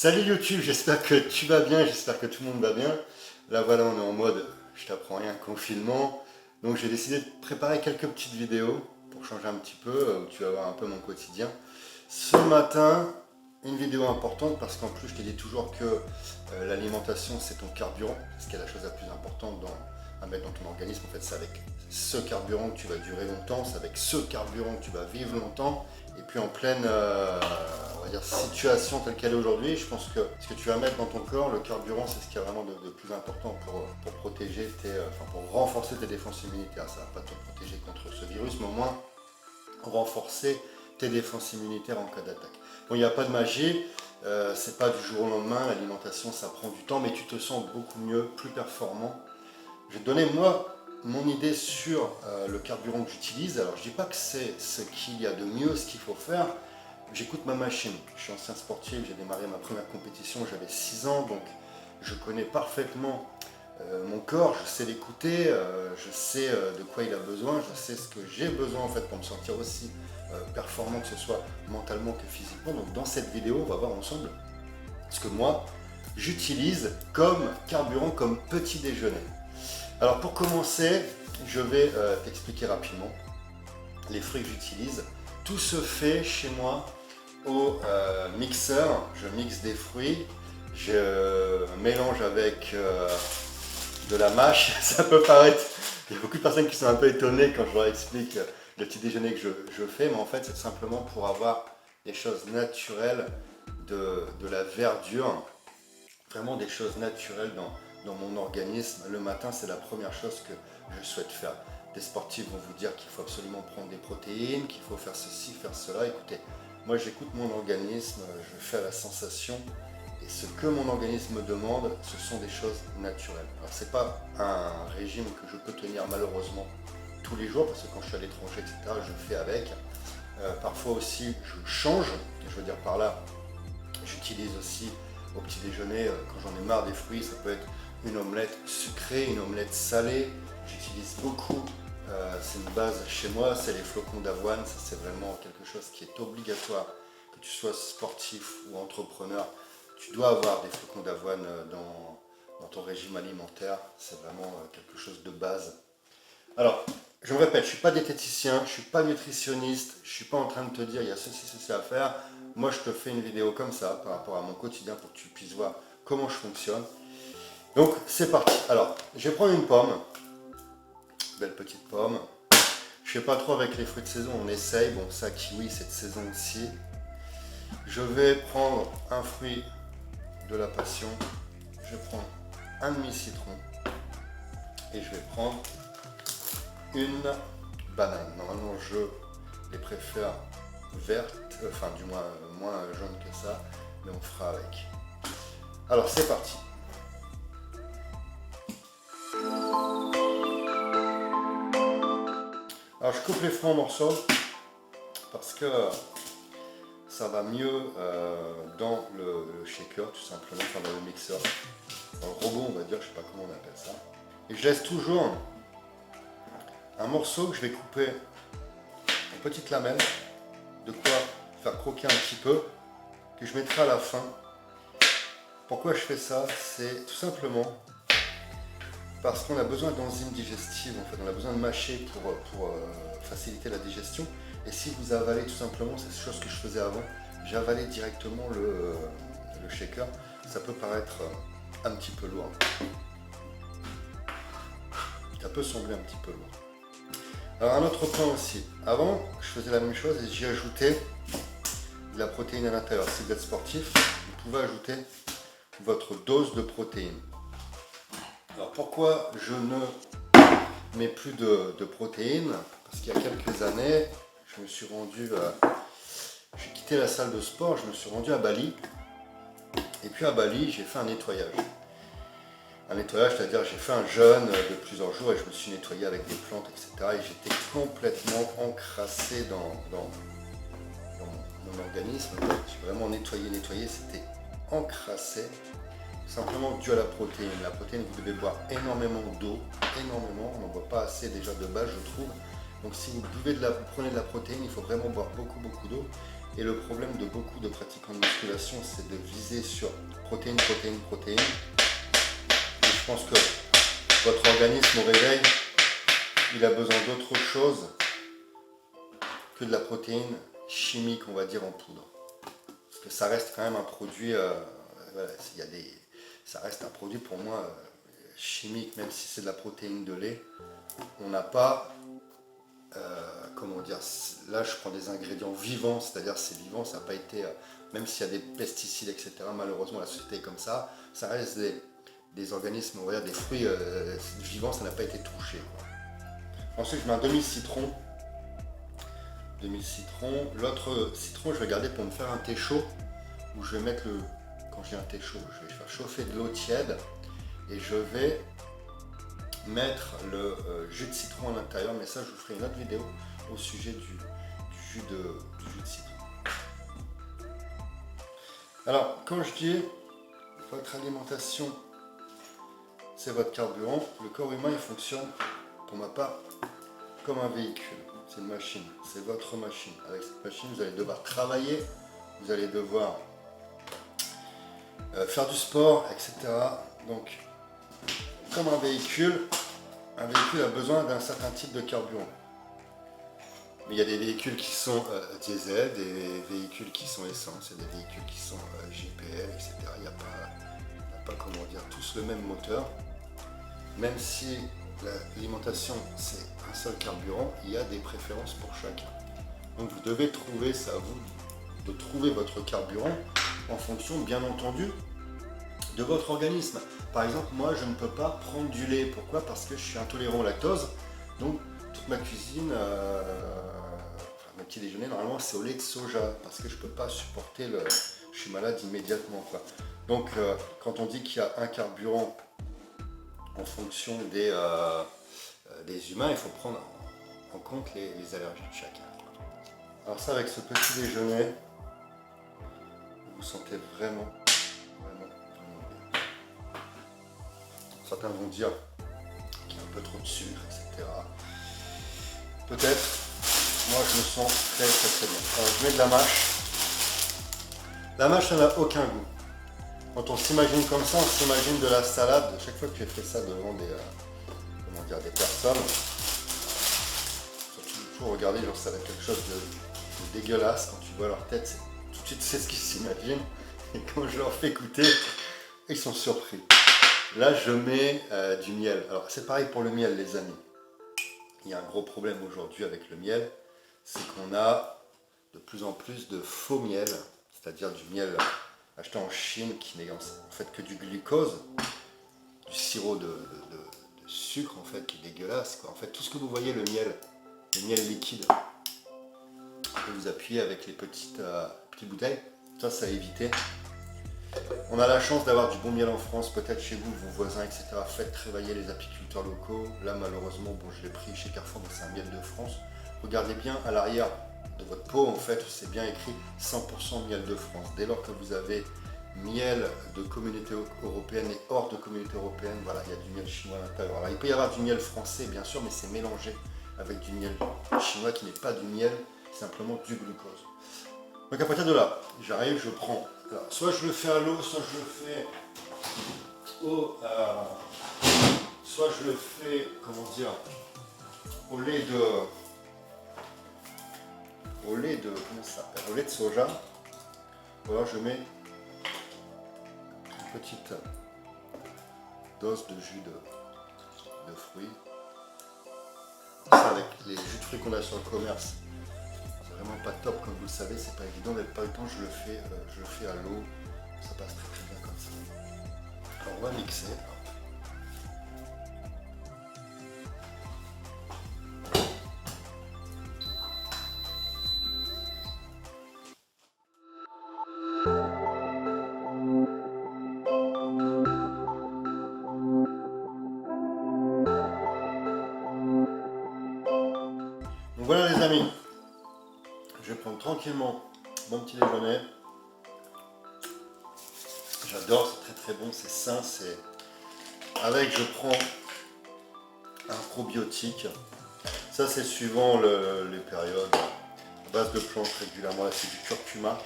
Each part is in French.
Salut YouTube, j'espère que tu vas bien, j'espère que tout le monde va bien. Là voilà, on est en mode, je t'apprends rien, confinement. Donc j'ai décidé de préparer quelques petites vidéos pour changer un petit peu, où tu vas voir un peu mon quotidien. Ce matin, une vidéo importante parce qu'en plus je te dis toujours que l'alimentation c'est ton carburant, ce qui est la chose la plus importante à mettre dans ton organisme. En fait c'est avec ce carburant que tu vas durer longtemps, c'est avec ce carburant que tu vas vivre longtemps. Et puis en pleine on va dire, situation telle qu'elle est aujourd'hui, je pense que ce que tu vas mettre dans ton corps, le carburant, c'est ce qui est vraiment de plus important pour protéger pour renforcer tes défenses immunitaires. Ça ne va pas te protéger contre ce virus, mais au moins renforcer tes défenses immunitaires en cas d'attaque. Bon, il n'y a pas de magie, c'est pas du jour au lendemain, l'alimentation ça prend du temps, mais tu te sens beaucoup mieux, plus performant. Je vais te donner moi mon idée sur le carburant que j'utilise. Alors je dis pas que c'est ce qu'il y a de mieux, ce qu'il faut faire. J'écoute ma machine. Je suis ancien sportif, j'ai démarré ma première compétition, j'avais 6 ans, donc je connais parfaitement mon corps, je sais l'écouter, je sais de quoi il a besoin, je sais ce que j'ai besoin en fait pour me sentir aussi performant, que ce soit mentalement que physiquement. Donc dans cette vidéo, on va voir ensemble ce que moi j'utilise comme carburant, comme petit déjeuner. Alors pour commencer, je vais t'expliquer rapidement les fruits que j'utilise. Tout se fait chez moi au mixeur. Je mixe des fruits, je mélange avec de la mâche. Ça peut paraître, il y a beaucoup de personnes qui sont un peu étonnées quand je leur explique le petit déjeuner que je fais, mais en fait c'est simplement pour avoir des choses naturelles, de la verdure, vraiment des choses naturelles dans mon organisme. Le matin, c'est la première chose que je souhaite faire. Des sportifs vont vous dire qu'il faut absolument prendre des protéines, qu'il faut faire ceci, faire cela. Écoutez, moi j'écoute mon organisme, je fais à la sensation, et ce que mon organisme me demande, ce sont des choses naturelles. Alors c'est pas un régime que je peux tenir malheureusement tous les jours, parce que quand je suis à l'étranger, etc., je fais avec. Parfois aussi, je change, je veux dire par là, j'utilise aussi au petit déjeuner, quand j'en ai marre des fruits, ça peut être une omelette sucrée, une omelette salée. J'utilise beaucoup, c'est une base chez moi, c'est les flocons d'avoine. Ça c'est vraiment quelque chose qui est obligatoire, que tu sois sportif ou entrepreneur. Tu dois avoir des flocons d'avoine dans ton régime alimentaire, c'est vraiment quelque chose de base. Alors, je me répète, je ne suis pas diététicien, je ne suis pas nutritionniste, je ne suis pas en train de te dire il y a ceci à faire. Moi, je te fais une vidéo comme ça par rapport à mon quotidien pour que tu puisses voir comment je fonctionne. Donc, c'est parti. Alors, je vais prendre une pomme, belle petite pomme. Je ne fais pas trop avec les fruits de saison, on essaye. Bon, ça, kiwi, cette saison aussi. Je vais prendre un fruit de la passion. Je vais prendre un demi-citron. Et je vais prendre une banane. Normalement, je les préfère vertes, enfin du moins moins jaunes que ça, mais on fera avec. Alors c'est parti. Alors je coupe les fruits en morceaux parce que ça va mieux dans le shaker, tout simplement, enfin dans le mixeur, dans le robot on va dire, je sais pas comment on appelle ça. Et je laisse toujours un morceau que je vais couper en petites lamelles, de quoi faire croquer un petit peu, que je mettrai à la fin. Pourquoi je fais ça? C'est tout simplement parce qu'on a besoin d'enzymes digestives, en fait, on a besoin de mâcher pour faciliter la digestion. Et si vous avalez tout simplement, c'est cette chose que je faisais avant, j'avalais directement le shaker, ça peut paraître un petit peu lourd. Ça peut sembler un petit peu lourd. Alors un autre point aussi, avant je faisais la même chose et j'y ajoutais de la protéine à l'intérieur. Si vous êtes sportif, vous pouvez ajouter votre dose de protéines. Alors pourquoi je ne mets plus de protéines? Parce qu'il y a quelques années, je me suis rendu, j'ai quitté la salle de sport, je me suis rendu à Bali. Et puis à Bali, j'ai fait un nettoyage. Un nettoyage, c'est-à-dire j'ai fait un jeûne de plusieurs jours et je me suis nettoyé avec des plantes, etc. Et j'étais complètement encrassé dans mon organisme. J'ai vraiment nettoyé, c'était encrassé. Simplement dû à la protéine. La protéine, vous devez boire énormément d'eau, énormément. On n'en boit pas assez déjà de base, je trouve. Donc si vous prenez de la protéine, il faut vraiment boire beaucoup d'eau. Et le problème de beaucoup de pratiquants de musculation, c'est de viser sur protéines, protéines, protéines. Et je pense que votre organisme au réveil, il a besoin d'autre chose que de la protéine chimique, on va dire, en poudre. Parce que ça reste quand même un produit, voilà, ça reste un produit pour moi chimique, même si c'est de la protéine de lait. On n'a pas, comment dire, là je prends des ingrédients vivants, c'est-à-dire c'est vivant, ça n'a pas été, même s'il y a des pesticides, etc., malheureusement la société est comme ça reste des organismes, on va dire des fruits vivants, ça n'a pas été touché, quoi. Ensuite je mets un demi-citron. L'autre citron je vais garder pour me faire un thé chaud, où je vais mettre quand j'ai un thé chaud, je vais faire chauffer de l'eau tiède et je vais mettre le jus de citron à l'intérieur, mais ça je vous ferai une autre vidéo au sujet du jus de citron. Alors quand je dis votre alimentation c'est votre carburant, le corps humain il fonctionne pour ma part comme un véhicule. C'est une machine, c'est votre machine. Avec cette machine, vous allez devoir travailler, vous allez devoir faire du sport, etc. Donc, comme un véhicule a besoin d'un certain type de carburant. Mais il y a des véhicules qui sont diesel, des véhicules qui sont essence, il y a des véhicules qui sont GPL, etc. Il n'y a pas, comment dire, tous le même moteur. Même si l'alimentation c'est un seul carburant, il y a des préférences pour chacun. Donc vous devez trouver, c'est à vous de trouver votre carburant en fonction bien entendu de votre organisme. Par exemple, moi je ne peux pas prendre du lait. Pourquoi? Parce que je suis intolérant au lactose. Donc toute ma cuisine, mon petit déjeuner normalement c'est au lait de soja. Parce que je ne peux pas supporter je suis malade immédiatement, quoi. Donc quand on dit qu'il y a un carburant en fonction des humains, il faut prendre en compte les allergies de chacun. Alors ça, avec ce petit déjeuner, vous vous sentez vraiment bien. Certains vont dire qu'il y a un peu trop de sucre, etc. Peut-être. Moi, je me sens très bien. Alors, je mets de la mâche. La mâche, ça n'a aucun goût. Quand on s'imagine comme ça, on s'imagine de la salade. Chaque fois que j'ai fait ça devant des personnes, toujours regarder, genre ça va être quelque chose de dégueulasse. Quand tu vois leur tête, tout de suite c'est ce qu'ils s'imaginent. Et quand je leur fais goûter, ils sont surpris. Là, je mets du miel. Alors, c'est pareil pour le miel, les amis. Il y a un gros problème aujourd'hui avec le miel, c'est qu'on a de plus en plus de faux miel, c'est-à-dire du miel acheté en Chine qui n'est en fait que du glucose, du sirop de sucre en fait qui est dégueulasse, quoi. En fait, tout ce que vous voyez, le miel liquide, que vous appuyez avec les petites bouteilles, ça à éviter. On a la chance d'avoir du bon miel en France, peut-être chez vous, vos voisins, etc. Faites travailler les apiculteurs locaux. Là, malheureusement, bon, je l'ai pris chez Carrefour, mais c'est un miel de France. Regardez bien à l'arrière de votre pot, en fait, c'est bien écrit 100% miel de France. Dès lors que vous avez miel de communauté européenne et hors de communauté européenne, voilà, il y a du miel chinois à l'intérieur. Alors, il peut y avoir du miel français, bien sûr, mais c'est mélangé avec du miel chinois qui n'est pas du miel, simplement du glucose. Donc à partir de là, j'arrive, je prends. Alors, soit je le fais à l'eau, soit je le fais soit je le fais, comment dire, au lait de soja. Ou alors je mets une petite dose de jus de fruits. Ça, avec les jus de fruits qu'on a sur le commerce, c'est vraiment pas top, comme vous le savez, c'est pas évident, mais pas le temps je le fais à l'eau, ça passe très bien comme ça. Alors on va mixer. Donc voilà les amis, je vais prendre tranquillement mon petit déjeuner. J'adore, c'est très bon, c'est sain, je prends un probiotique. Ça c'est suivant les périodes. base de planche régulièrement. Là, c'est du curcuma.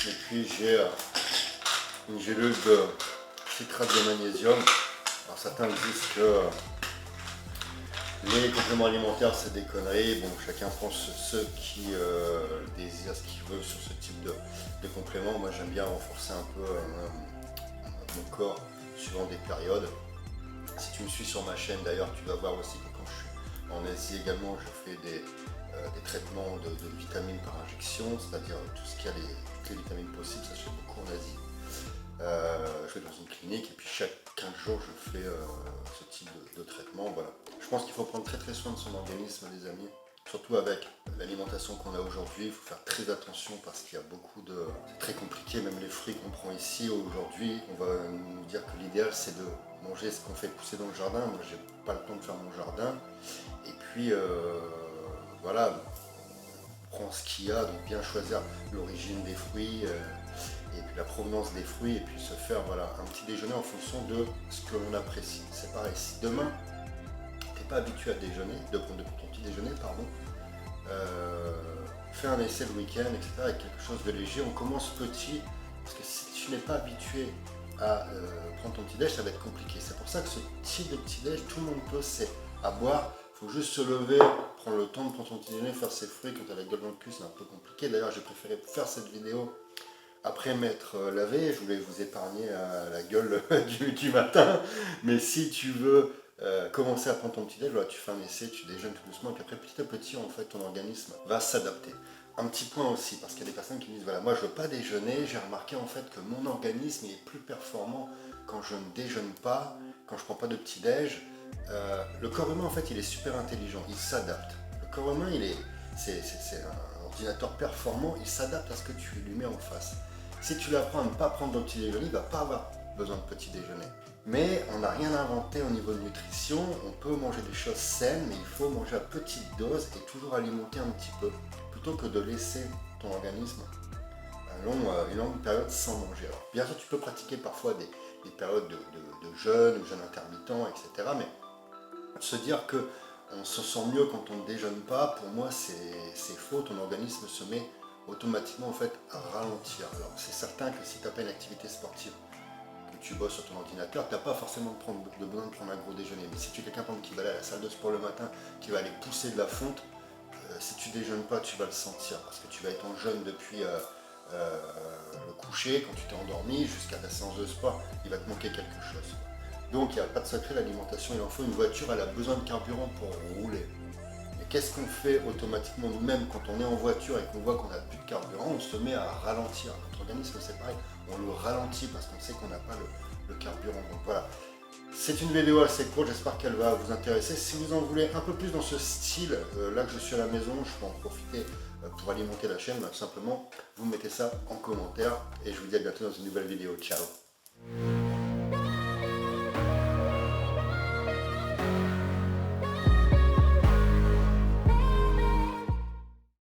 Et puis j'ai une gélule de citrate de magnésium. Alors certains disent que les compléments alimentaires c'est des conneries. Bon, chacun pense ce qui désire, ce qu'il veut sur ce type de complément. Moi j'aime bien renforcer un peu mon corps suivant des périodes. Si tu me suis sur ma chaîne d'ailleurs, tu vas voir aussi que quand je suis en Asie également, je fais des traitements de vitamines par injection, c'est-à-dire tout ce qui a toutes les vitamines possibles, ça se fait beaucoup en Asie. Je vais dans une clinique et puis chaque 15 jours je fais ce type de traitement. Voilà. Je pense qu'il faut prendre très soin de son organisme, les amis. Surtout avec l'alimentation qu'on a aujourd'hui, il faut faire très attention parce qu'il y a beaucoup de... C'est très compliqué, même les fruits qu'on prend ici aujourd'hui, on va nous dire que l'idéal c'est de manger ce qu'on fait pousser dans le jardin. Moi j'ai pas le temps de faire mon jardin. Et puis voilà, on prend ce qu'il y a, donc bien choisir l'origine des fruits, et puis la provenance des fruits, et puis se faire voilà, un petit déjeuner en fonction de ce que l'on apprécie. C'est pareil, si demain t'es pas habitué à déjeuner, de prendre ton petit déjeuner, pardon, fais un essai le week-end, etc. avec quelque chose de léger. On commence petit, parce que si tu n'es pas habitué à prendre ton petit déj, ça va être compliqué. C'est pour ça que ce type de petit déj, tout le monde peut, c'est à boire. Il faut juste se lever, prendre le temps de prendre son petit déjeuner, faire ses fruits. Quand tu as la gueule dans le cul, c'est un peu compliqué. D'ailleurs, j'ai préféré faire cette vidéo après m'être lavé. Je voulais vous épargner la gueule du matin. Mais si tu veux commencer à prendre ton petit déj, voilà, tu fais un essai, tu déjeunes tout doucement, et puis après petit à petit, en fait, ton organisme va s'adapter. Un petit point aussi, parce qu'il y a des personnes qui me disent, voilà, moi je veux pas déjeuner, j'ai remarqué en fait que mon organisme est plus performant quand je ne déjeune pas, quand je prends pas de petit déj. Le corps humain en fait il est super intelligent, il s'adapte. Le corps humain c'est un ordinateur performant, il s'adapte à ce que tu lui mets en face. Si tu l'apprends à ne pas prendre de petit déjeuner, il va pas avoir besoin de petit déjeuner. Mais on n'a rien inventé au niveau de nutrition, on peut manger des choses saines, mais il faut manger à petite dose et toujours alimenter un petit peu, plutôt que de laisser ton organisme une longue période sans manger. Alors, bien sûr, tu peux pratiquer parfois des périodes de jeûne ou jeûne intermittent, etc. Mais se dire que on se sent mieux quand on ne déjeune pas, pour moi, c'est faux. Ton organisme se met automatiquement en fait à ralentir. Alors, c'est certain que si tu n'as pas une activité sportive, tu bosses sur ton ordinateur, tu n'as pas forcément besoin de prendre un gros déjeuner. Mais si tu es quelqu'un qui va aller à la salle de sport le matin, qui va aller pousser de la fonte, si tu déjeunes pas, tu vas le sentir. Parce que tu vas être en jeûne depuis le coucher, quand tu t'es endormi, jusqu'à ta séance de sport, il va te manquer quelque chose. Donc il n'y a pas de secret, l'alimentation, il en faut. Une voiture, elle a besoin de carburant pour rouler. Et qu'est-ce qu'on fait automatiquement nous-mêmes quand on est en voiture et qu'on voit qu'on n'a plus de carburant? On se met à ralentir. Notre organisme, c'est pareil, on le ralentit parce qu'on sait qu'on n'a pas le carburant. Donc voilà, c'est une vidéo assez courte, j'espère qu'elle va vous intéresser. Si vous en voulez un peu plus dans ce style, là que je suis à la maison, je peux en profiter pour alimenter la chaîne. Simplement, vous mettez ça en commentaire et je vous dis à bientôt dans une nouvelle vidéo. Ciao!